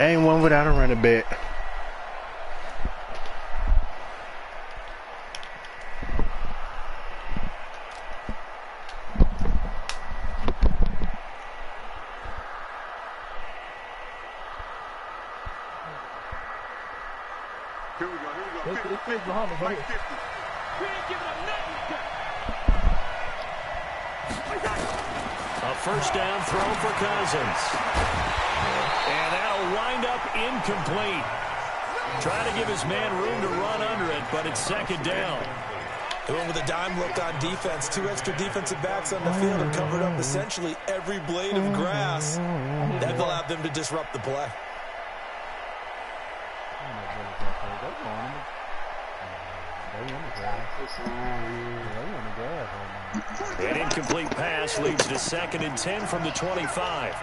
Ain't one without a running back. Here we go. It's behind us, right? 50. We ain't giving up nothing. A first down throw for Cousins. And that'll wind up incomplete. Trying to give his man room to run under it, but it's second down. He went with a dime look on defense. 2 extra defensive backs on the field and covered up essentially every blade of grass. That allowed them to disrupt the play. An incomplete pass leads to 2nd and 10 from the 25.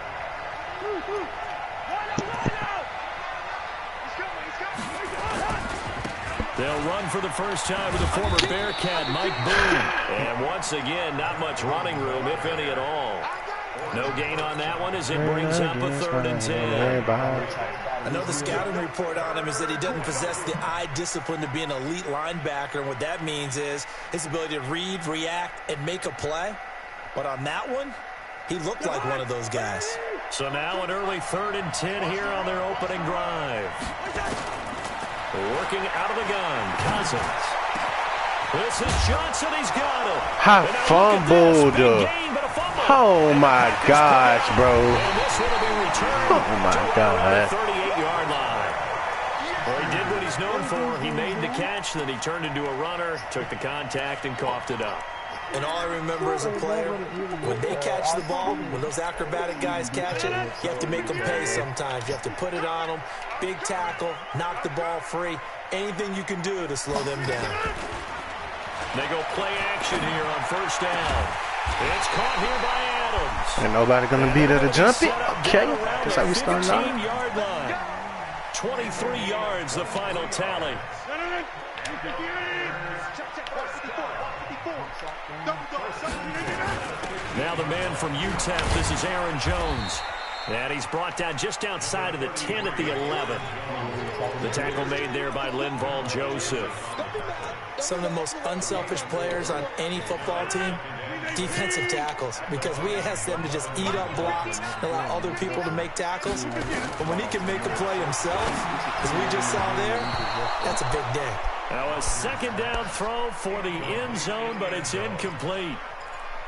They'll run for the first time with the former Bearcat, Mike Boone. And once again, not much running room, if any at all. No gain on that one as it brings up a 3rd and 10. I know the scouting report on him is that he doesn't possess the eye discipline to be an elite linebacker. And what that means is his ability to read, react, and make a play. But on that one, he looked like one of those guys. So now an early 3rd and 10 here on their opening drive. Working out of the gun, Cousins. This is Johnson. He's got it. How fumbled. Oh my gosh, bro. Oh my God. 38-yard line. Well, he did what he's known for. He made the catch, then he turned into a runner, took the contact, and coughed it up. And all I remember as a player, when they catch the ball, when those acrobatic guys catch it, you have to make them pay sometimes. You have to put it on them, big tackle, knock the ball free, anything you can do to slow them down. They go play action here on first down. It's caught here by Adams. Ain't nobody gonna beat her to jump it. Okay, that's how we started out. 15-yard line. 23 yards, the final tally. Now the man from UTEP, this is Aaron Jones. And he's brought down just outside of the 10 at the 11. The tackle made there by Linval Joseph. Some of the most unselfish players on any football team, defensive tackles, because we ask them to just eat up blocks and allow other people to make tackles. But when he can make a play himself, as we just saw there, that's a big day. Now a second down throw for the end zone, but it's incomplete.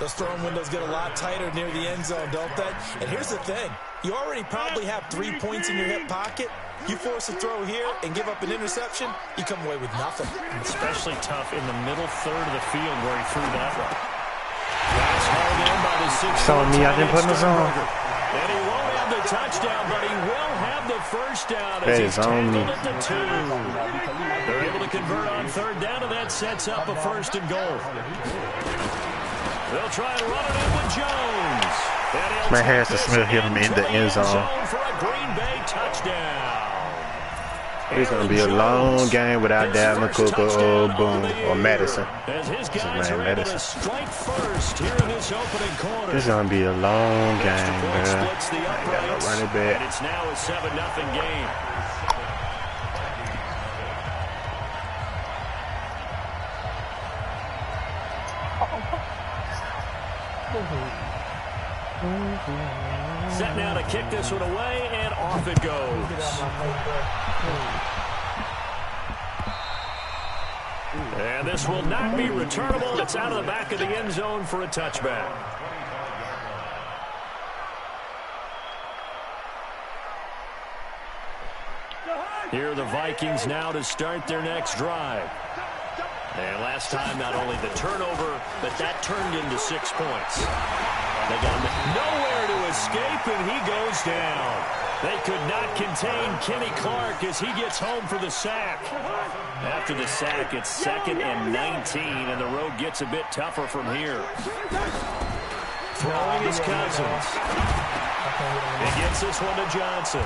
Those throwing windows get a lot tighter near the end zone, don't they? And here's the thing. You already probably have 3 points in your hip pocket. You force a throw here and give up an interception, you come away with nothing. Especially tough in the middle third of the field where he threw that one. That's hauled in by the 6. Telling me I didn't put in the zone. And he won't have the touchdown, but he will have the first down as he's on me. tackled at the 2. They're able to convert on third down, and that sets up a 1st and goal. They'll try to run it in with Jones. Man, Harrison Smith hit him in the end zone. For a Green Bay touchdown. It's going to be a long game without Dalvin Cook or Boone or Madison. As his guys are able to strike first here in this opening quarter. It's going to be a long game, man. Splits the uprights, run it back. and it's now a 7-0 game. Set now to kick this one away, and off it goes. And this will not be returnable. It's out of the back of the end zone for a touchback. Here are the Vikings now to start their next drive. And last time, not only the turnover, but that turned into 6 points. They got nowhere to escape, and he goes down. They could not contain Kenny Clark as he gets home for the sack. After the sack, it's 2nd and 19, and the road gets a bit tougher from here. Throwing is Cousins. He gets this one to Johnson.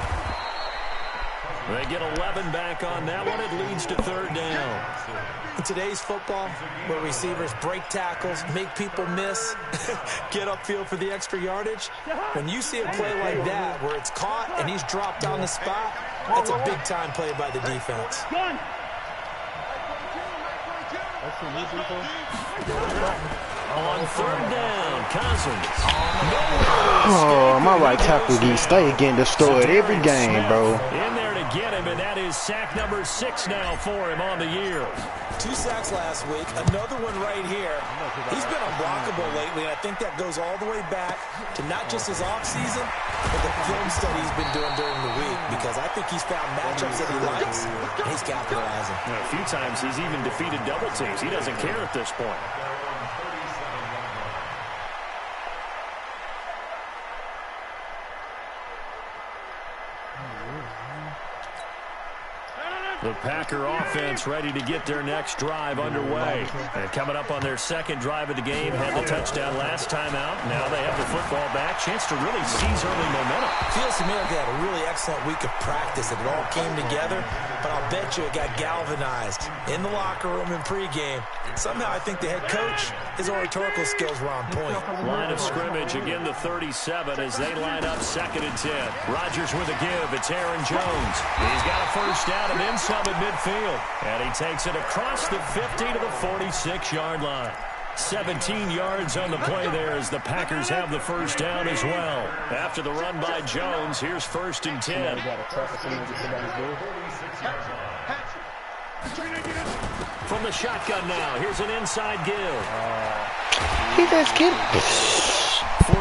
They get 11 back on that one. It leads to third down. In today's football, where receivers break tackles, make people miss, get upfield for the extra yardage, when you see a play like that where it's caught and he's dropped on the spot, that's a big-time play by the defense. On third down, Cousins. Oh, my right tackle stay getting destroyed every game, bro. In there to get him, and that is sack number 6 now for him on the year. 2 sacks last week, another one right here. He's been unblockable lately, and I think that goes all the way back to not just his offseason, but the film study he's been doing during the week, because I think he's found matchups that he likes, and he's capitalizing. A few times he's even defeated double teams. He doesn't care at this point. The Packer offense ready to get their next drive underway. And coming up on their second drive of the game, had the touchdown last time out. Now they have the football back. Chance to really seize early momentum. Feels to me like they had a really excellent week of practice, and it all came together. But I'll bet you it got galvanized in the locker room in pregame. Somehow I think the head coach, his oratorical skills were on point. Line of scrimmage, again the 37 as they line up 2nd and 10. Rodgers with a give. It's Aaron Jones. He's got a first down and then some at midfield. And he takes it across the 50 to the 46-yard line. 17 yards on the play there as the Packers have the first down as well. After the run by Jones, here's 1st and 10. From the shotgun now, here's an inside give. He just kidding.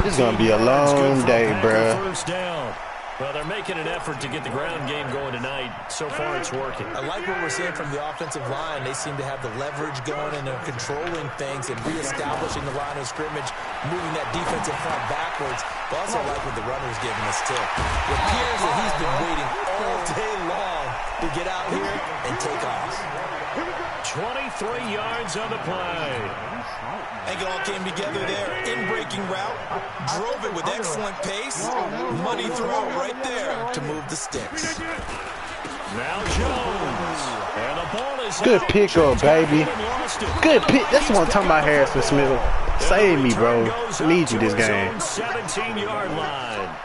This is going to be a long day, bruh. First down. Well, they're making an effort to get the ground game going tonight. So far, it's working. I like what we're seeing from the offensive line. They seem to have the leverage going, and they're controlling things and reestablishing the line of scrimmage, moving that defensive front backwards. But also like what the runner's giving us, too. It appears that he's been waiting all day long to get out here and take off. 23 yards on the play. I think it all came together there. In-breaking route, drove it with excellent pace. Money throw right there to move the sticks. Now Jones. And the ball is Good out. pickup, baby. Good pick. That's what I'm talking about, Harrison Smith. Save me, bro. I need you this game. 17-yard line.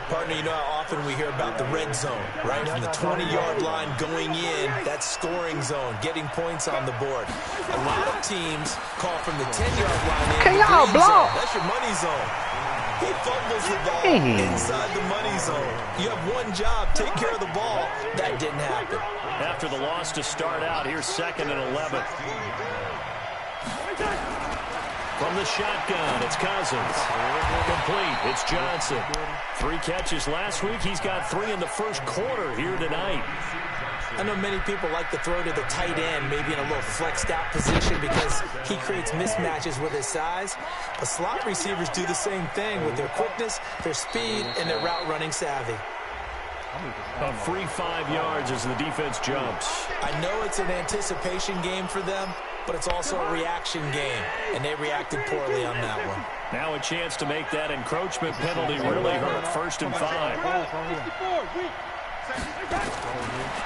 Partner, you know how often we hear about the red zone, right? From the 20-yard line going in, that scoring zone, getting points on the board. A lot of teams call from the 10-yard line in. Can y'all block? That's your money zone. He fumbles the ball inside the money zone. You have one job, take care of the ball. That didn't happen. After the loss to start out, here's 2nd and 11. From the shotgun, it's Cousins. Complete, it's Johnson. 3 catches last week. He's got 3 in the first quarter here tonight. I know many people like to throw to the tight end, maybe in a little flexed out position because he creates mismatches with his size. But slot receivers do the same thing with their quickness, their speed, and their route running savvy. A free 5 yards as the defense jumps. I know it's an anticipation game for them, but it's also a reaction game, and they reacted poorly on that one. Now a chance to make that encroachment penalty really hurt. 1st and 5.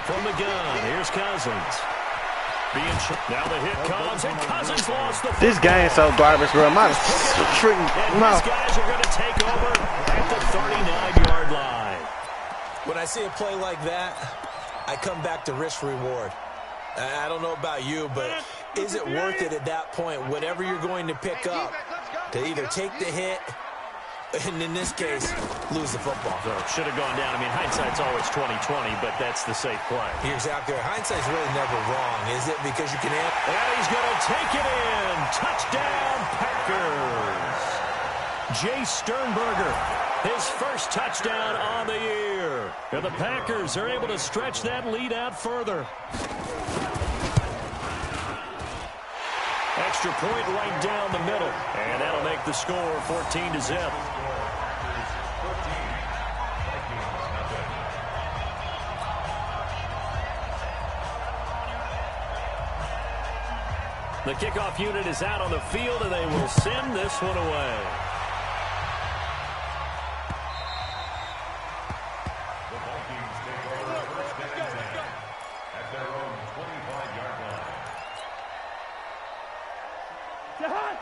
From the gun, here's Cousins. Now the hit comes, and Cousins lost the football. This game's so garbage, bro. My freaking mouth. These guys are going to take over at the 39-yard line. When I see a play like that, I come back to risk-reward. I don't know about you, but is it worth it at that point, whatever you're going to pick up, to either take the hit, and in this case, lose the football? So should have gone down. I mean, hindsight's always 20/20, but that's the safe play. You're exactly right. Hindsight's really never wrong, is it? Because you can... And he's going to take it in. Touchdown, Packers. Jay Sternberger, his first touchdown on the year. And the Packers are able to stretch that lead out further. Extra point right down the middle. And that'll make the score 14-0. The kickoff unit is out on the field, and they will send this one away.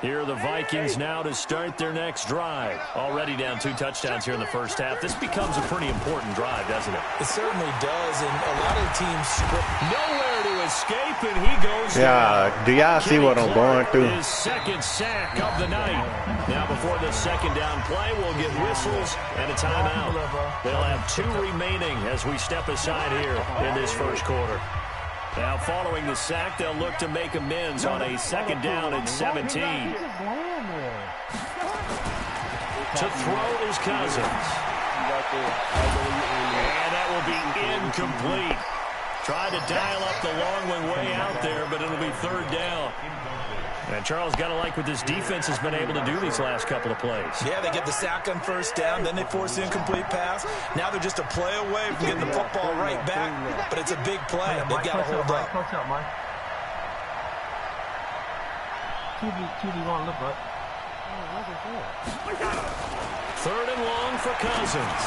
Here are the Vikings now to start their next drive. Already down 2 touchdowns here in the first half. This becomes a pretty important drive, doesn't it? It certainly does, and a lot of teams nowhere to escape, and he goes Yeah, down. do y'all see what I'm going through? His second sack of the night. Now before the second down play, we'll get whistles and a timeout. They'll have 2 remaining as we step aside here in this first quarter. Now, following the sack, they'll look to make amends on a second down at 17. To throw is Cousins. And that will be incomplete. Tried to dial up the long way out there, but it'll be third down. And Charles, got to like what this defense has been able to do these last couple of plays. Yeah, they get the sack on first down, then they force the incomplete pass. Now they're just a play away from getting the football right back, but it's a big play. They've got to hold up. Coach up, Mike. QB want to look up. Third and long for Cousins.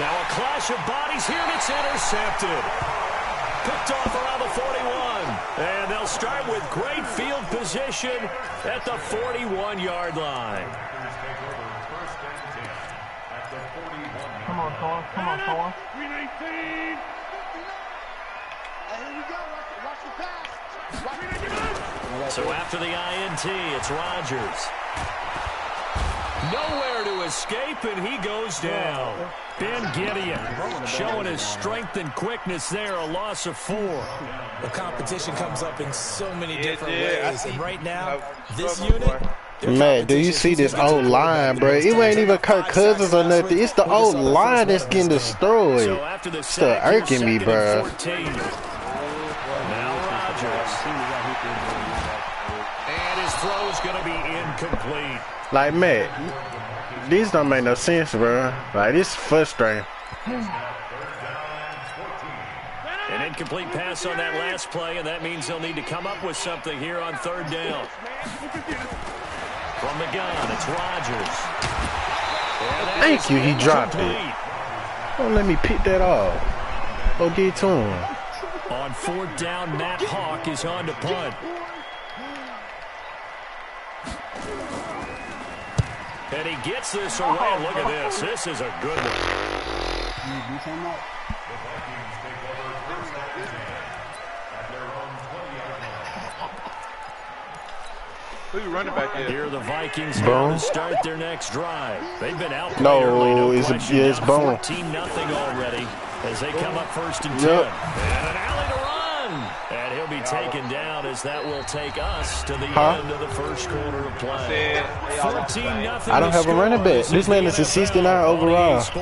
Now a clash of bodies here, and it's intercepted. Picked off around the 41. And they'll start with great field position at the 41-yard line. Come on, Thor. Come on, Thor. Here we go. Watch the pass. So after the INT, it's Rodgers. Nowhere to escape, and he goes down. Ben Gideon showing his strength and quickness there, a loss of 4. The competition comes up in so many different ways, and right now, this unit... Man, do you see this old line, bro? It ain't even Kirk Cousins or nothing. It's the old line that's getting destroyed. It's still irking me, bro. Now Rodgers. And his throw's going to be incomplete. Like, Matt, these don't make no sense, bro. Like, this is frustrating. An incomplete pass on that last play, and that means they'll need to come up with something here on third down. From the gun, it's Rodgers. Thank you, he dropped it. Don't let me pick that off. Go get to him. On fourth down, Matt Hawk is on to punt. And he gets this away. Look at this. This is a good one. Who's running back there? Here are the Vikings now to start their next drive. They've been outplayed early, No, question. it's Bone. 14-0 already as they come up first and 10. And an alley to run. And he'll be taken down as that will take us to the end of the first quarter of play. 14-0. I don't have a running back. This man is a 69 overall. This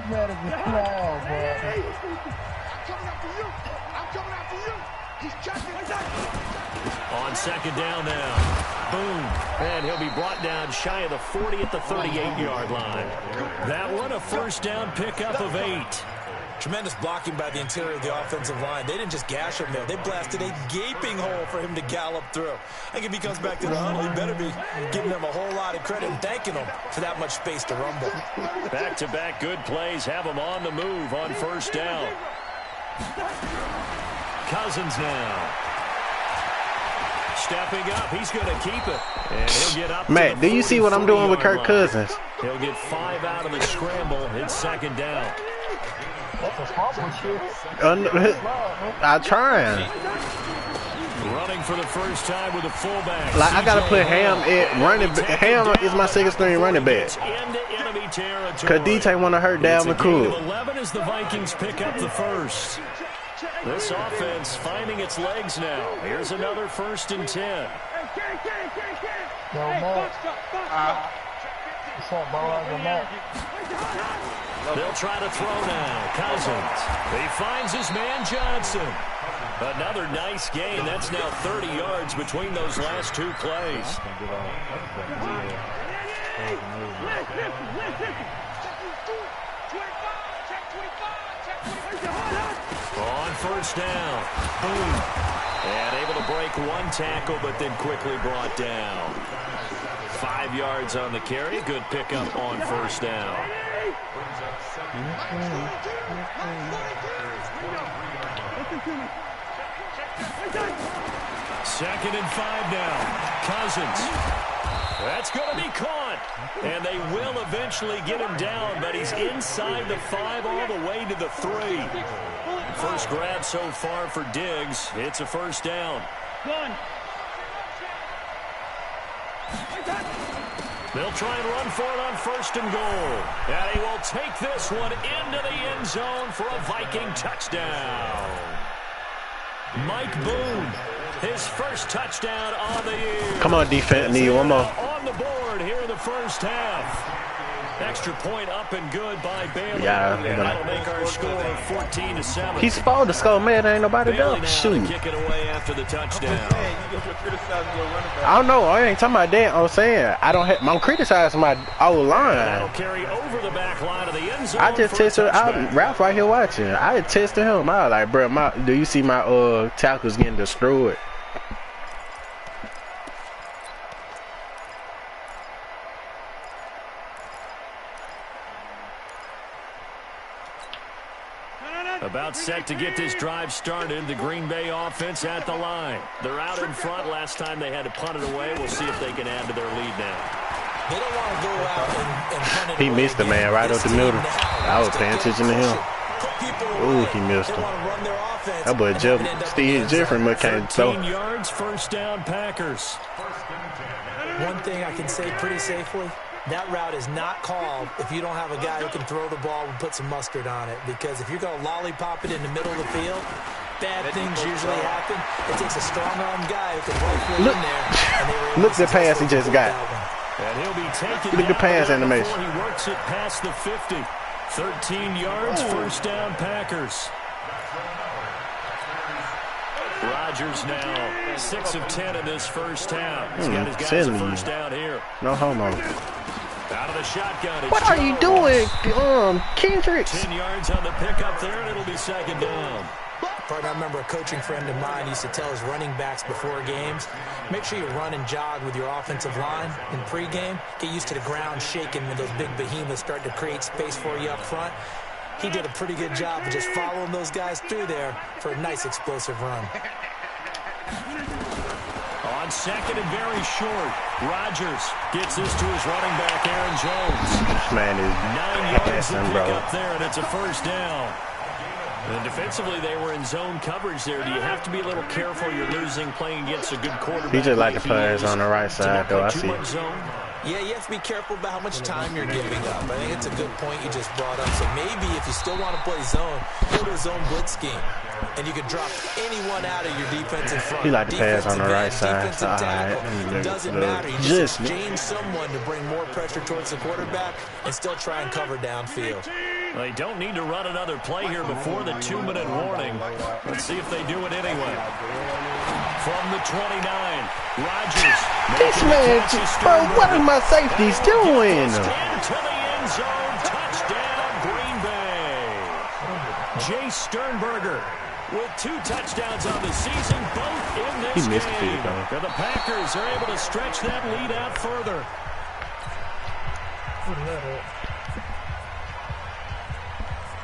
man is a small, bro. On second down now. Boom. And he'll be brought down shy of the 40 at the 38-yard line. That one a first down pickup of 8. Tremendous blocking by the interior of the offensive line. They didn't just gash him there. They blasted a gaping hole for him to gallop through. I think if he comes back to the huddle, he better be giving them a whole lot of credit and thanking them for that much space to rumble. Back-to-back good plays have him on the move on first down. Cousins now. Stepping up, he's going to keep it. And he'll get up. Matt, do you see what I'm doing with Kirk Cousins? He'll get 5 out of the scramble. It's second down. I trying. Running for the first time with a fullback. Like, I gotta put Ham at running back. Ham is my second string running back. Cause DJ wanna hurt Dalvin Cook. 11 as the Vikings pick up the first. This offense finding its legs now. Here's another first and 10. They'll try to throw now. Cousins. He finds his man Johnson. Another nice gain. That's now 30 yards between those last 2 plays. On first down. Boom. And able to break 1 tackle, but then quickly brought down. 5 yards on the carry. Good pickup on first down. 2nd and 5 now. Cousins. That's going to be caught. And they will eventually get him down, but he's inside the 5 all the way to the 3. First grab so far for Diggs. It's a first down. They'll try and run for it on 1st and goal. And he will take this one into the end zone for a Viking touchdown. Mike Boone, his first touchdown on the year. Come on, defense. Need one more. On the board here in the first half. Extra point up and good by Bailey. Yeah, that'll make our score 14-7. He's supposed to score, man. Ain't nobody there. Shoot. Kick it away after the touchdown. I don't know. I ain't talking about that. I'm saying I'm criticizing my old line. That'll carry over the back line of the end zone. I just tested Ralph right here watching. I had tested him. I was like, bro, do you see my tackles getting destroyed? About set to get this drive started. The Green Bay offense at the line. They're out in front. Last time they had to punt it away. We'll see if they can add to their lead now. They don't want to go out and punt it He away missed the man right up the middle. I was paying attention to him. Ooh, he missed him. That boy Steve Jeffrey can't throw. 13 yards, first down, Packers. One thing I can say pretty safely, that route is not called if you don't have a guy who can throw the ball and put some mustard on it. Because if you're going to lollipop it in the middle of the field, bad things usually happen. It takes a strong-armed guy who can rifle in there. Look at the pass he just got. And he'll be taken Look at the pass animation. before he works it past the 50. 13 yards, first down, Packers. Rodgers now 6 of 10 in this first half. He's got his guys a first down here. No homo. Out of the shotgun. What are you doing, Kendricks? 10 yards on the pickup there, and it'll be second down. Partner, I remember a coaching friend of mine used to tell his running backs before games, make sure you run and jog with your offensive line in pregame. Get used to the ground shaking when those big behemoths start to create space for you up front. He did a pretty good job of just following those guys through there for a nice explosive run. On second and very short, Rodgers gets this to his running back, Aaron Jones. This man is 9 yards to pick up there, and it's a first down. And defensively, they were in zone coverage there. Do you have to be a little careful? You're losing playing against a good quarterback. He just like the players on the right side, though. I see. Yeah, you have to be careful about how much time you're giving up. I think it's a good point you just brought up. So maybe if you still want to play zone, go to a zone blitz scheme. And you can drop anyone out of your defensive front. He like to pass on the right side. It doesn't matter. You just exchange someone to bring more pressure towards the quarterback and still try and cover downfield. They don't need to run another play here before the 2-minute warning. Let's see if they do it anyway. From the 29, Rodgers. This man, bro, what are my safeties doing? Into the end zone, touchdown, Green Bay. Jay Sternberger with 2 touchdowns on the season, both in this He missed the game. field goal. And the Packers are able to stretch that lead out further.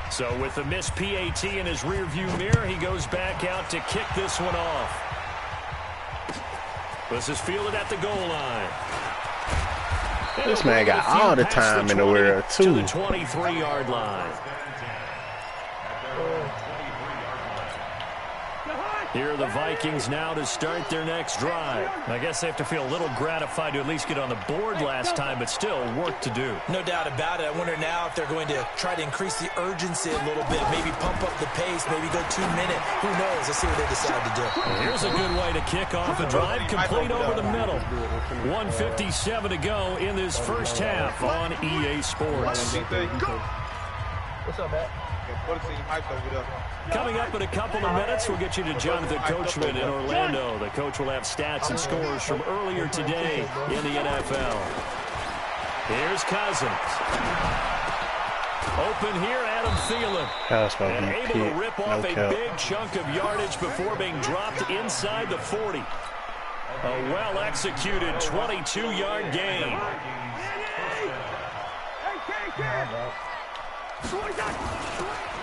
So with the missed PAT in his rearview mirror, he goes back out to kick this one off. This is fielded at the goal line. This man got all the time in the world, too. To the 23-yard line. Here are the Vikings now to start their next drive. I guess they have to feel a little gratified to at least get on the board last time, but still work to do. No doubt about it. I wonder now if they're going to try to increase the urgency a little bit, maybe pump up the pace, maybe go 2-minute. Who knows? Let's see what they decide to do. Here's a good way to kick off a drive, complete over the middle. 1:57 to go in this first half on EA Sports. What's up, Matt? Coming up in a couple of minutes, we'll get you to Jonathan Coachman in Orlando. The coach will have stats and scores from earlier today in the NFL. Here's Cousins. Open here, Adam Thielen. And able to rip off a big chunk of yardage before being dropped inside the 40. A well-executed 22-yard gain.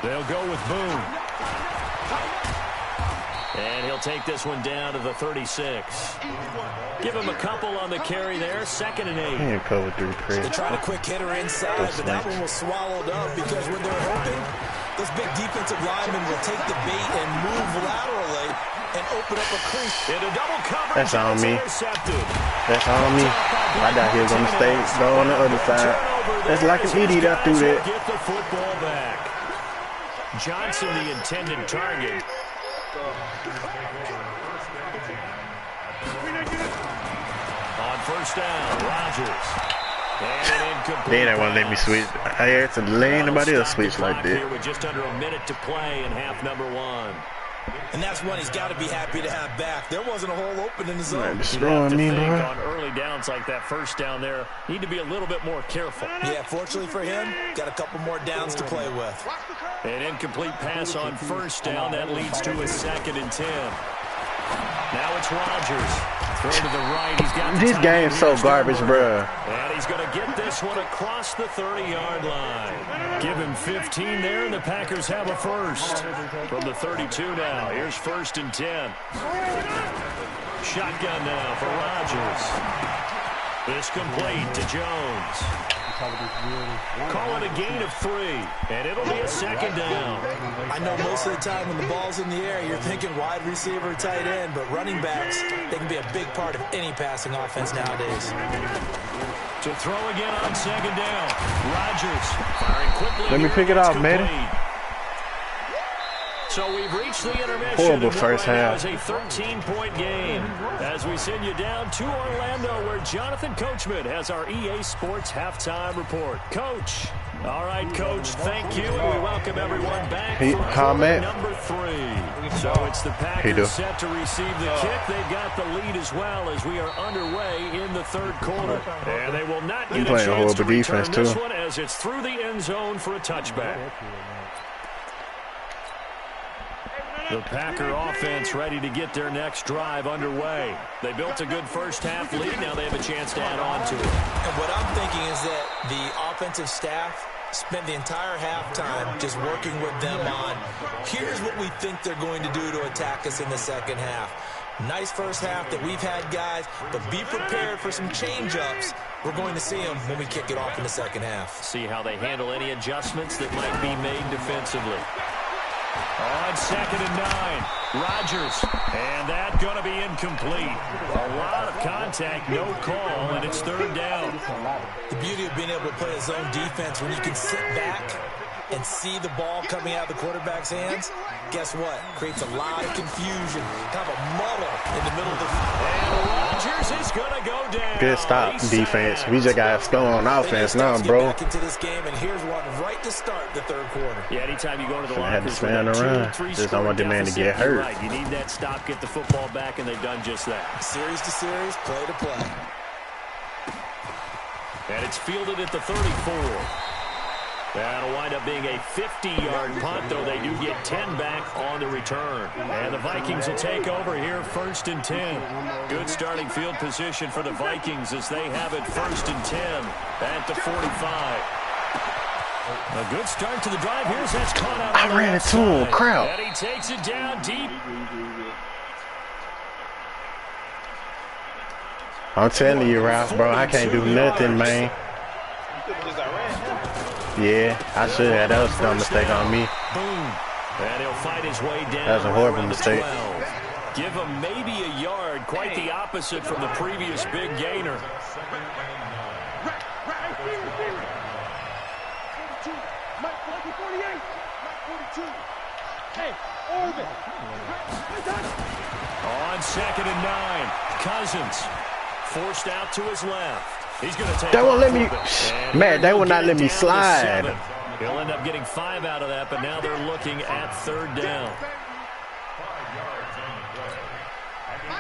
They'll go with Boone. And he'll take this one down to the 36. Give him a couple on the carry there. 2nd and 8. Can't cover 3 Chris. They tried a quick hitter inside, but that one was swallowed up because when they're open, those big defensive linemen will take the bait and move laterally and open up a crease. In a double coverage. That's on me. Intercepted. That's on me. I thought he was going to stay, go on the other side. That's like an idiot I threw that. Get the football back. Johnson, the intended target. On 1st down, Rodgers. They didn't want to let me switch. I had to let anybody else switch like that. With just under a minute to play in half number 1. And that's one he's got to be happy to have back. There wasn't a hole open in the zone. Destroying me, bro. On early downs like that 1st down there, need to be a little bit more careful. Yeah, fortunately for him, got a couple more downs to play with. An incomplete pass on 1st down. That leads to a 2nd and 10. Now it's Rodgers. Throw to the right. He's got this game's so garbage, bro. And he's going to get this one across the 30-yard line. Give him 15 there, and the Packers have a first. From the 32 now. Here's 1st and 10. Shotgun now for Rodgers. This complete to Jones. Call it a gain of 3, and it'll be a 2nd down. I know most of the time when the ball's in the air, you're thinking wide receiver, tight end, but running backs, they can be a big part of any passing offense nowadays. To throw again on 2nd down. Rodgers firing quickly. Let me pick it off, man. So we've reached the intermission. Horrible first half. It was a 13-point game as we send you down to Orlando, where Jonathan Coachman has our EA Sports halftime report. Coach. All right, Coach, thank you. We welcome everyone back for quarter number 3. So it's the Packers set to receive the kick. They've got the lead as well as we are underway in the 3rd quarter. And they will not get a chance to return this one as it's through the end zone for a touchback. The Packer offense ready to get their next drive underway. They built a good 1st half lead. Now they have a chance to add on to it. And what I'm thinking is that the offensive staff spent the entire halftime just working with them on, here's what we think they're going to do to attack us in the 2nd half. Nice 1st half that we've had, guys, but be prepared for some change-ups. We're going to see them when we kick it off in the 2nd half. See how they handle any adjustments that might be made defensively. On 2nd and 9, Rodgers, and that's going to be incomplete. A lot of contact, no call, and it's 3rd down. The beauty of being able to play a zone defense when you can sit back and see the ball coming out of the quarterback's hands, guess what? Creates a lot of confusion, kind of a muddle in the middle of the field. And Rodgers is going to go down. Good stop, defense. We just got to score on offense now, bro. Back into this game, and here's one right to start the 3rd quarter. Yeah, anytime you go to the line, had to stand around. Just don't want the man to get hurt. Right. You need that stop, get the football back, and they've done just that. Series to series, play to play. And it's fielded at the 34. That'll wind up being a 50-yard punt, though they do get 10 back on the return. And the Vikings will take over here, 1st and 10. Good starting field position for the Vikings as they have it 1st and 10 at the 45. A good start to the drive. Here's that's caught out. I ran it to him, crowd. And he takes it down deep. I'm telling you, Ralph, bro, I can't do nothing, man. Yeah, I should have. That was a dumb mistake on me. Boom. And he'll fight his way down. That was a horrible mistake. Give him maybe a yard. Quite the opposite from the previous big gainer. On 2nd and 9, Cousins forced out to his left. He's going to take. They won't let me. Man, they will not let me slide. He'll end up getting 5 out of that, but now they're looking at 3rd down.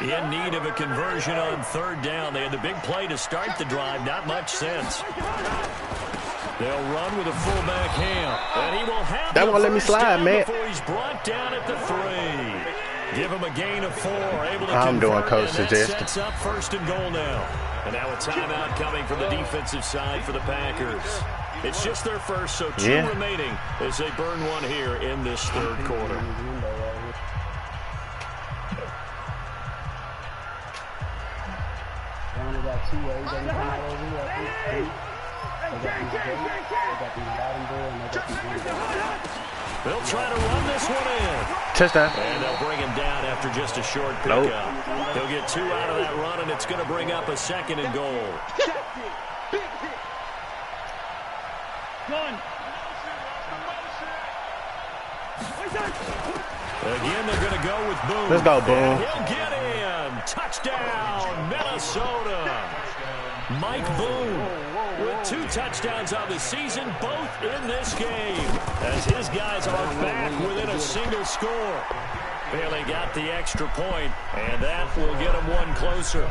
In need of a conversion on 3rd down. They had the big play to start the drive. Not much sense. They'll run with a fullback Ham, and he will have. That won't let me slide, man. Before he's brought down at the 3. Give him a gain of 4. Able to I'm doing convert, coach and that suggested. sets up 1st and goal now. And now a timeout coming from the defensive side for the Packers. It's just their first, so 2 remaining as they burn one here in this 3rd quarter. They'll try to run this one in. Touchdown. And they'll bring him down after just a short pickup. He'll get 2 out of that run, and it's going to bring up a 2nd and goal. Again, they're going to go with Boone. Let's go, Boone. And he'll get in. Touchdown, Minnesota. Mike Boone with 2 touchdowns on the season, both in this game, as his guys are back within a single score. Bailey got the extra point, and that will get him 1 closer.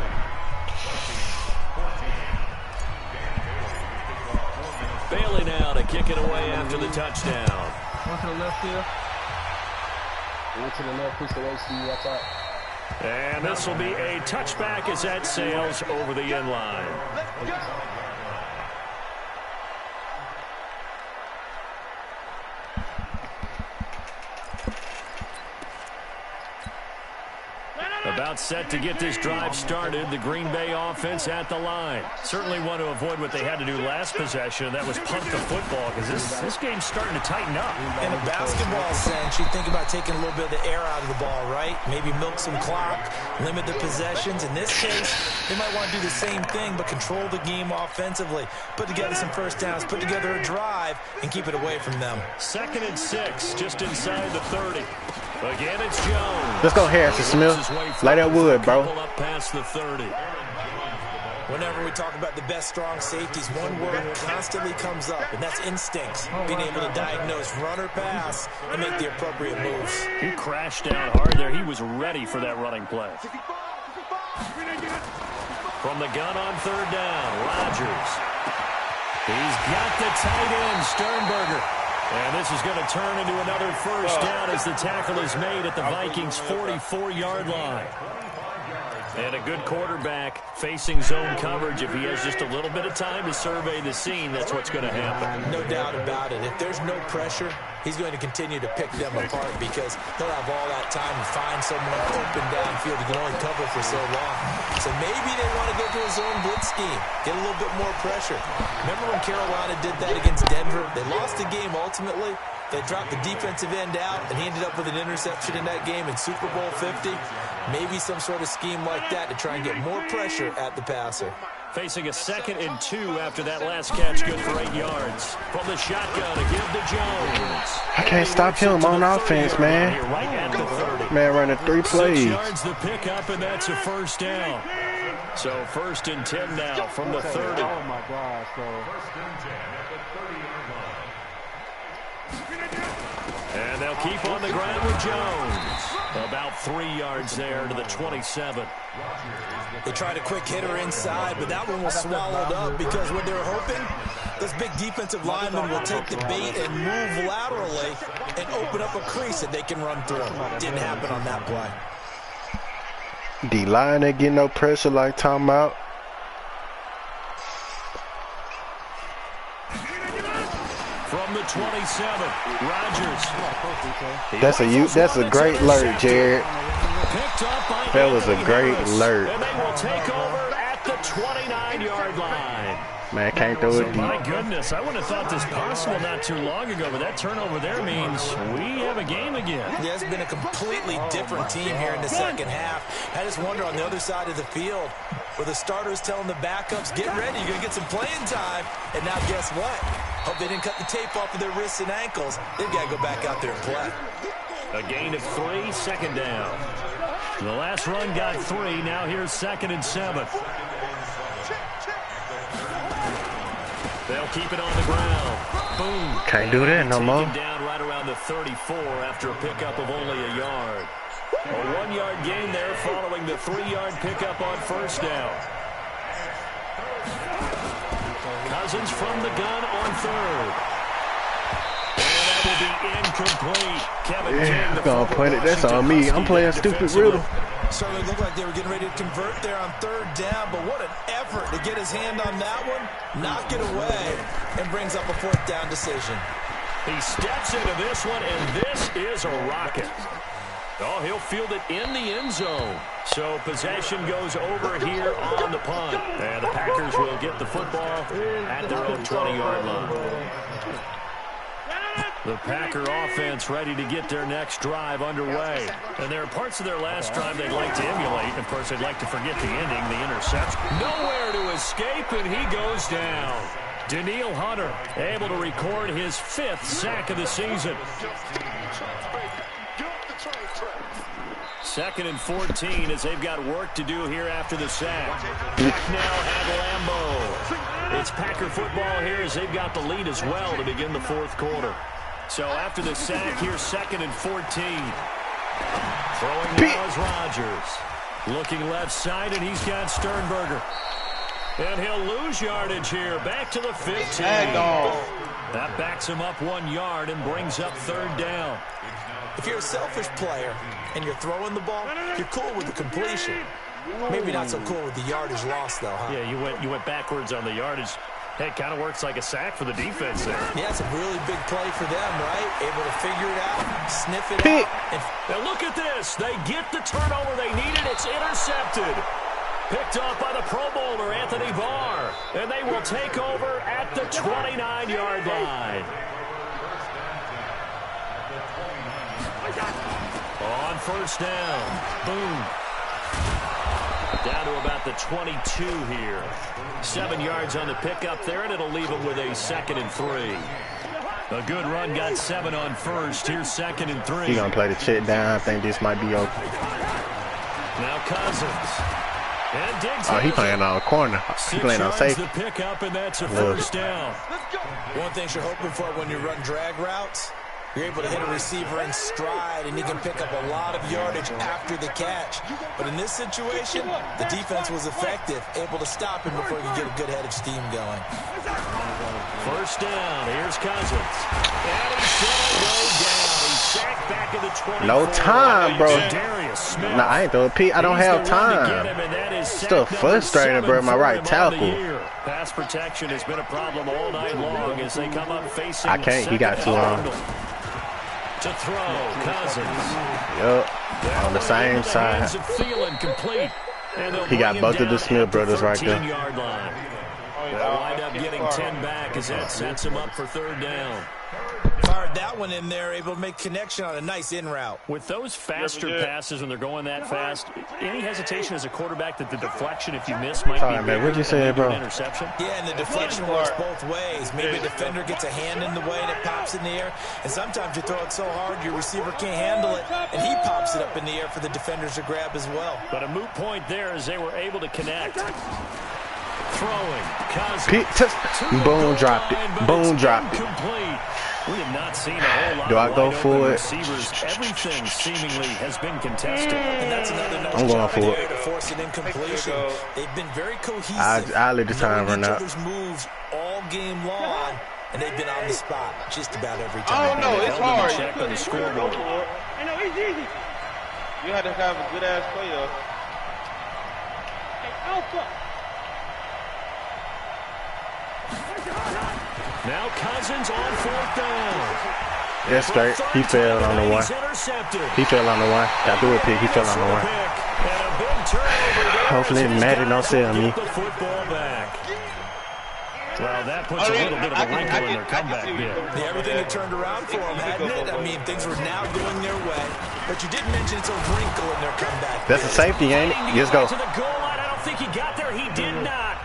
Bailey now to kick it away after the touchdown. One to the left here. One to the left, push the way, Steve. Watch out. And this will be a touchback as that sails over the end line. About set to get this drive started. The Green Bay offense at the line. Certainly want to avoid what they had to do last possession, and that was punt the football, because this game's starting to tighten up. In a basketball sense, you think about taking a little bit of the air out of the ball, right? Maybe milk some clock, limit the possessions. In this case, they might want to do the same thing, but control the game offensively. Put together some first downs, put together a drive, and keep it away from them. 2nd and 6, just inside the 30. Again, it's Jones. Let's go, Harrison Smith. Light that wood, bro. Up past the 30. Whenever we talk about the best strong safeties, one word constantly comes up, and that's instincts. Being able to diagnose run or pass and make the appropriate moves. He crashed down hard there. He was ready for that running play. From the gun on 3rd down, Rodgers. He's got the tight end, Sternberger. And this is going to turn into another first down as the tackle is made at the Vikings' 44-yard line. And a good quarterback facing zone coverage. If he has just a little bit of time to survey the scene, that's what's going to happen. No doubt about it. If there's no pressure, he's going to continue to pick them apart because he'll have all that time to find someone open downfield. He can only cover for so long. So maybe they want to go to a zone blitz scheme, get a little bit more pressure. Remember when Carolina did that against Denver? They lost the game ultimately. They dropped the defensive end out, and he ended up with an interception in that game in Super Bowl 50. Maybe some sort of scheme like that to try and get more pressure at the passer. Facing a 2nd and 2 after that last catch, good for 8 yards. From the shotgun to give to Jones. I can't stop him on offense, man. Right at the 30. Man running 3 plays. 6 yards the pickup, and that's a first down. So 1st and 10 now from the 30. Oh, my gosh, bro. And they'll keep on the ground with Jones. About 3 yards there to the 27. They tried a quick hitter inside, but that one was swallowed up because what they were hoping, those big defensive linemen will take the bait and move laterally and open up a crease that they can run through. Didn't happen on that play. D-line ain't getting no pressure like talking about. From the 27, Rodgers. That's a great alert, Jared. That was a great alert. And they will take over at the 29-yard line. Man, can't throw it deep. My goodness, I wouldn't have thought this possible not too long ago, but that turnover there means we have a game again. Yeah, it's been a completely different team here in the second half. I just wonder on the other side of the field, where the starters telling the backups, get ready, you're going to get some playing time. And now guess what? Hope they didn't cut the tape off of their wrists and ankles. They've got to go back out there and play. A gain of 3, 2nd down. The last run got 3. Now here's 2nd and 7. They'll keep it on the ground. Boom. Can't do that no more. Down right around the 34 after a pickup of only a yard. A 1-yard gain there following the 3-yard pickup on first down. Cousins from the gun on 3rd. And that will be incomplete. Kevin King, I'm gonna put it. That's on me. I'm playing stupid riddle. Certainly looked like they were getting ready to convert there on 3rd down, but what an effort to get his hand on that one, knock it away, and brings up a 4th down decision. He steps into this one, and this is a rocket. Oh, he'll field it in the end zone. So possession goes over here on the punt. And the Packers will get the football at their own 20-yard line. The Packer offense ready to get their next drive underway. And there are parts of their last drive they'd like to emulate. Of course, they'd like to forget the ending, the interception. Nowhere to escape, and he goes down. Danielle Hunter able to record his 5th sack of the season. 2nd and 14 as they've got work to do here after the sack. Back now at Lambeau. It's Packer football here as they've got the lead as well to begin the 4th quarter. So after the sack, here's 2nd and 14. Throwing now is Rodgers. Looking left side, and he's got Sternberger. And he'll lose yardage here. Back to the 15. That backs him up 1 yard and brings up 3rd down. If you're a selfish player and you're throwing the ball, you're cool with the completion. Maybe not so cool with the yardage loss, though, huh? Yeah, you went backwards on the yardage. Hey, it kind of works like a sack for the defense there. Yeah, it's a really big play for them, right? Able to figure it out, sniff it out. Now look at this. They get the turnover they needed. It's intercepted. Picked off by the Pro Bowler, Anthony Barr. And they will take over at the 29-yard line. On 1st down. Boom. Down to about the 22 here. 7 yards on the pickup there, and it'll leave him with a 2nd and 3. A good run, got 7 on 1st. Here's 2nd and 3. He's going to play the check down. I think this might be open. Now Cousins. And Diggs. Oh, he playing on a corner. He playing on safety. The pickup, and that's a 1st down. One thing you're hoping for when you run drag routes, you're able to hit a receiver in stride, and he can pick up a lot of yardage after the catch. But in this situation, the defense was effective, able to stop him before he could get a good head of steam going. 1st down. Here's Cousins. And he's going to go down. He's sacked back at the 24. No time, bro. Nah, I ain't throwing a I don't have time. Still frustrated, bro. My right tackle. Pass protection has been a problem all night long as they come up facing. I can't. He got too long. To throw, Cousins. Yup. On the same side. He got both of the Smith brothers right there. They'll wind up getting 10 back as that sets him up for 3rd down. Fired that one in there, able to make connection on a nice in route. With those faster passes when they're going that fast, any hesitation as a quarterback that the deflection, if you miss, might be man. What'd you say, bro? Interception? Yeah, and the deflection works both ways. Maybe a defender gets a hand in the way and it pops in the air, and sometimes you throw it so hard your receiver can't handle it, and he pops it up in the air for the defenders to grab as well. But a moot point there as they were able to connect. Throwing, Cousins. Boom, dropped it. Boom, dropped it. Complete. We have not seen a whole lot Do I go for it? Receivers. Everything seemingly has been contested. And that's another nice I'm going for it. To force an incompletion. They've been very cohesive. I'll let the time run out. Moves all game long, and they've been on the spot just about every time. Oh no, it's hard. Check on the scoreboard. I know, it's easy. You had to have a good ass play though. Hey, Alpha. Now Cousins on 4th down. That's straight. He fell on the one. He fell on the one. Got through a pick. He fell on the one. Hopefully Maddie don't sell me. Well, that puts a little bit of a wrinkle in their comeback bid. Yeah, everything had turned around for them, hadn't it? I mean, things were now going their way. But you did mention it's a wrinkle in their comeback. That's a safety, ain't it? Let's go. To the goal line. I don't think he got there. He did not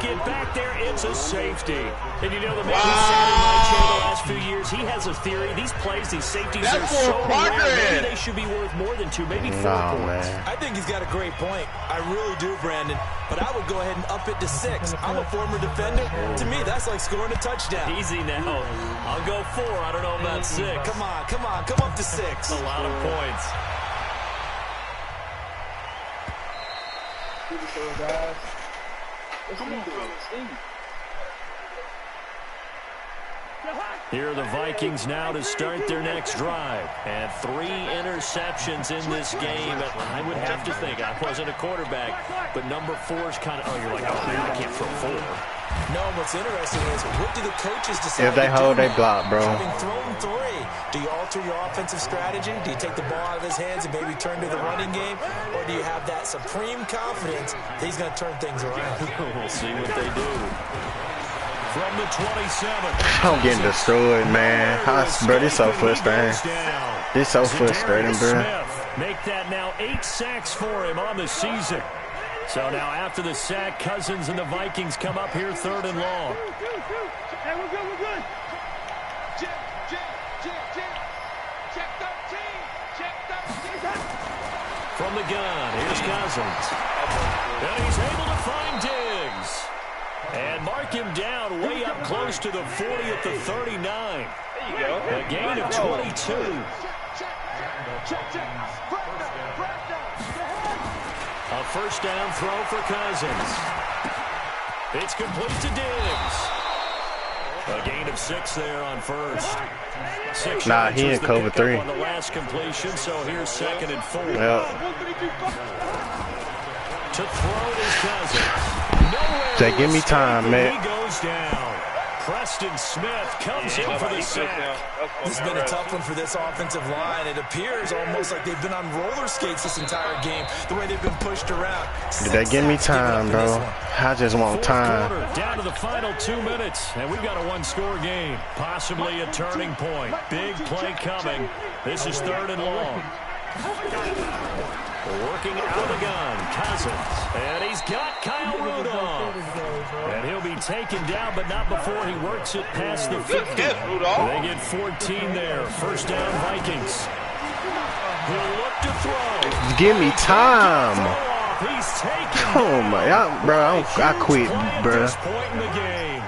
get back there. It's a safety. And you know the man who sat in my chair the last few years, he has a theory. These plays, these safeties are so rare. Maybe they should be worth more than 2, maybe 4 points. Man. I think he's got a great point. I really do, Brandon. But I would go ahead and up it to 6. I'm a former defender. To me, that's like scoring a touchdown. Easy now. I'll go 4. I don't know about 6. Come on. Come up to 6. A lot of points. Here are the Vikings now to start their next drive. And 3 interceptions in this game. I would have to think, I wasn't a quarterback, but number 4 is kind of, oh, you're like, oh, man, I can't throw 4. No, what's interesting is what do the coaches decide? If they hold, they now? block, bro. Having thrown 3, do you alter your offensive strategy? Do you take the ball out of his hands and maybe turn to the running game? Or do you have that supreme confidence that he's going to turn things around? We'll see what they do. From the 27. I'm getting destroyed, man. Bro, this so frustrating. This so frustrating, bro. Make that now 8 sacks for him on the season. So now after the sack, Cousins and the Vikings come up here 3rd and long. Hey, we're good, we're good. Check 13. From the gun, here's Cousins. And he's able to find Diggs. And mark him down way up close to the 40 at the 39. There you go. A gain of 22. A first down throw for Cousins. It's complete to Diggs. A gain of 6 there on first. 6 Nah, he in cover 3. On the last completion, so here's 2nd and 4. Yep. To throw is Cousins. Nowhere Jay, give me to time, escape, man. and He goes down. Preston Smith comes in for the sack. This has been a tough one for this offensive line. It appears almost like they've been on roller skates this entire game, the way they've been pushed around. Did they give me time, bro? I just want time. Quarter, down to the final 2 minutes, and we've got a 1-score game. Possibly a turning point. Big play coming. This is 3rd and long. Working out of the gun, Cousins. And he's got Kyle Rudolph. And he'll be taken down, but not before he works it past the 50. They get 14 there. First down, Vikings. He'll look to throw. Give me time. He's taken. Oh my God, bro. I quit, bro. This point in the game.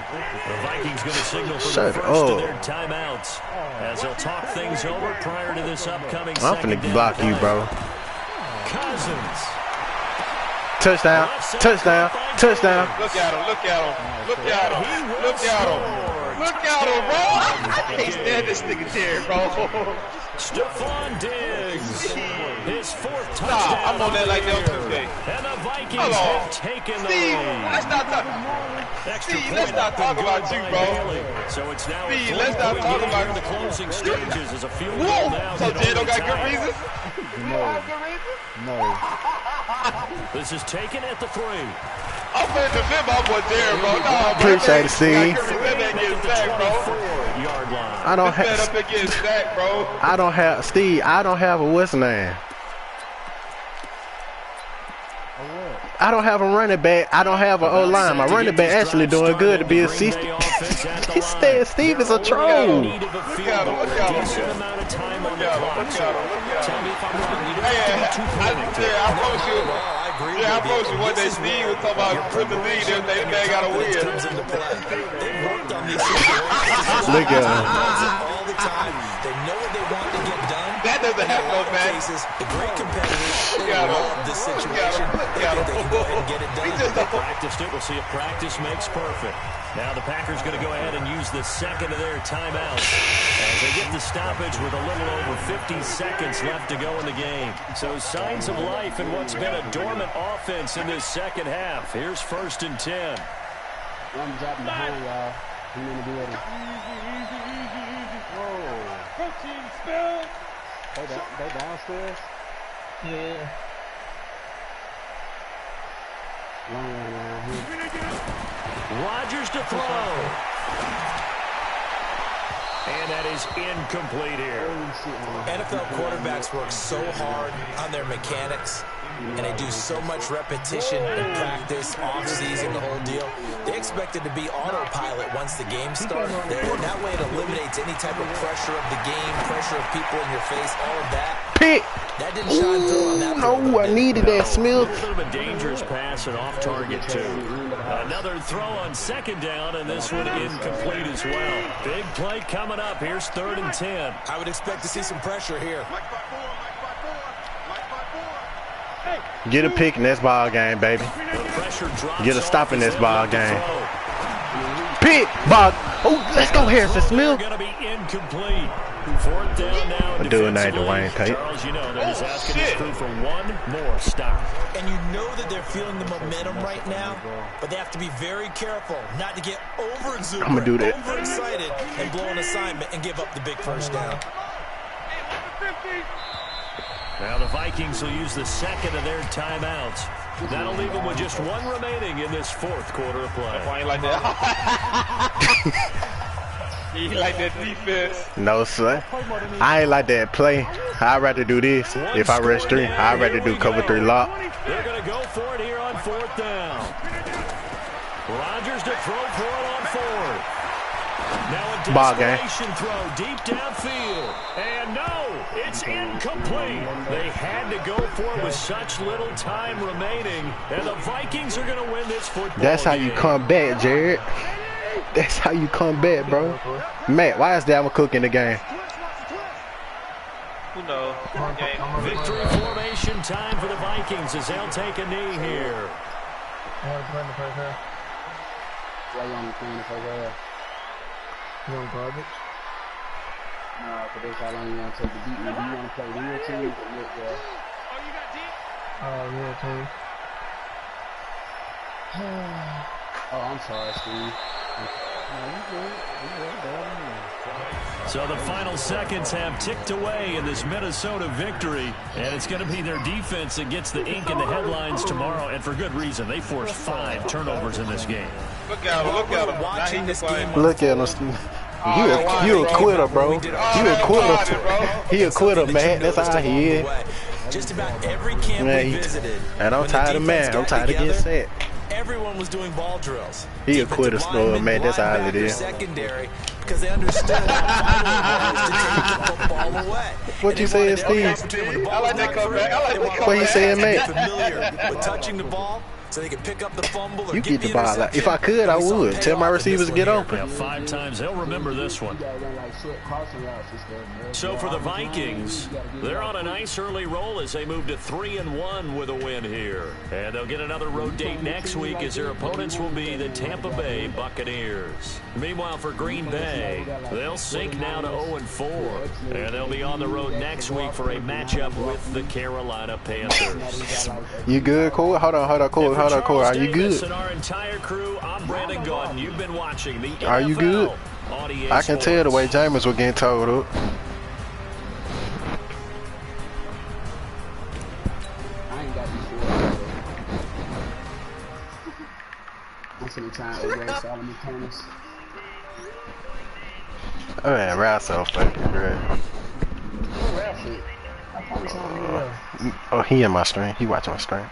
The Vikings going to signal for Shut the first of up. their timeouts as they'll talk things over prior to this upcoming I'm second finna down block play. you, bro. Cousins. Touchdown. Touchdown. Touchdown. Look at him. Look at him. Look at him. Look at him. Look at him, bro. I can't stand this nigga there, bro. Stephon Diggs. His 4th touchdown. Nah, I'm on that like that on 2K. And the Vikings Hold on. have taken the Steve, lead. let's not talk. Extra Steve, point let's not up talk and about good you, by bro. Bailey. So it's now a Steve, let's not 4-point talk game about in the you. closing stages as a field goal Whoa. now. So get Jay don't got good overtime. reasons? You don't have good reasons? This is taken at the 3. I'm finna defend my boy Jared, bro. Nah, bro. Appreciate it, Steve. Yard line. I don't Fed have. up and get sacked, bro. I don't have Steve. I don't have a what's name. I don't have a running back. I don't have an O-line. My running back actually doing good to be assistant. He said Steve is a troll. Need of a field goal, a decent amount of time on the clock. Tell me if I'm wrong. You don't have to be too panicked. I promise you. Yeah, I promise you. One day Steve was talking about put the lead and they got to win. They worked on these situations. Look at him. All the time. They know what they want to get done. That doesn't happen, no man. Cases, the great competitors, they Look at him. love this situation. Look at him. They can go ahead and get it done. He just Practiced it. We'll see if practice makes perfect. Now the Packers going to go ahead and use the second of their timeouts as they get the stoppage with a little over 50 seconds left to go in the game. So signs of life in what's been a dormant offense in this second half. Here's 1st and 10. I'm dropping behind y'all. He in the building. Easy. Whoa. Protein spill. They downstairs? Yeah. Long one around here. Rodgers to throw. And that is incomplete here. NFL quarterbacks work so hard on their mechanics, and they do so much repetition and practice, off-season, the whole deal. They expect it to be autopilot once the game starts. That way it eliminates any type of pressure of the game, pressure of people in your face, all of that. Pick. That didn't shine through on that. No, I needed that, Smith. A little bit of a dangerous pass and off target, too. Another throw on 2nd down, and this one incomplete as well. Big play coming up. Here's 3rd and 10. I would expect to see some pressure here. Get a pick in this ball game, baby. The pressure drops Get a stop off in as this they ball look to game. throw. Pick, ball. Oh, let's go, Harrison Smith. Going to be incomplete. Fourth down now. I'm doing that, Dwayne Tate. Charles, you know, they're just asking this crew for one more stop. And you know that they're feeling the momentum right now, but they have to be very careful not to get over-exuberant, I'm gonna do that. overexcited, and blow an assignment and give up the big first down. Now the Vikings will use the second of their timeouts. That'll leave them with just one remaining in this fourth quarter of play. Why you like that? You like that defense? No, sir. I ain't like that play. I'd rather do this. If I rush 3, I'd rather do cover 3 lock. They're going to go for it here on fourth down. Rodgers to throw for it on fourth. Now a desperation throw deep downfield. And no, it's incomplete. They had to go for it with such little time remaining. And the Vikings are going to win this football game. That's how you come back, Jared. That's how you come back, bro. Matt, why is Dalvin Cook in the game? Who knows? Victory formation time for the Vikings as they'll take a knee here. Why you only playing the first half? You want garbage? No, but that's how long you want to take the beat. Do you want to play real teams or mid guy? Real team. Oh, I'm sorry, Steve. So the final seconds have ticked away in this Minnesota victory, and it's going to be their defense that gets the ink in the headlines tomorrow, and for good reason. They forced 5 turnovers in this game. Look at him. Look at him. Watching this game. Look at him. You a quitter, bro. You a quitter. He a quitter, man. That's how he is. Just about every camp we visited. And I'm tired of man. I'm tired of getting set. Everyone was doing ball drills. He a quitter, store, man. That's how it is. Secondary, because they understood how vital it was to take the football away. What you saying, Steve? I like that comeback. I like that comeback. What you saying, mate? Familiar with touching the ball, so they can pick up the fumble or You get the ball out. If I could, I would. Tell my receivers to get open. Yeah, 5 times. They'll remember this one. So for the Vikings, they're on a nice early roll as they move to 3-1 with a win here. And they'll get another road date next week as their opponents will be the Tampa Bay Buccaneers. Meanwhile, for Green Bay, they'll sink now to 0-4. And they'll be on the road next week for a matchup with the Carolina Panthers. You good, Cole? Hold on, Cole. Are you good? And our entire crew, I'm Brandon Gordon. You've been watching the Are you good? I can tell the way Jameis was getting told up. I ain't got these I'm finna try and erase all of my corners. Oh man, Ralph's so fucking great. Where Ralph at? I probably saw him. Oh, he in my stream. He watching my stream.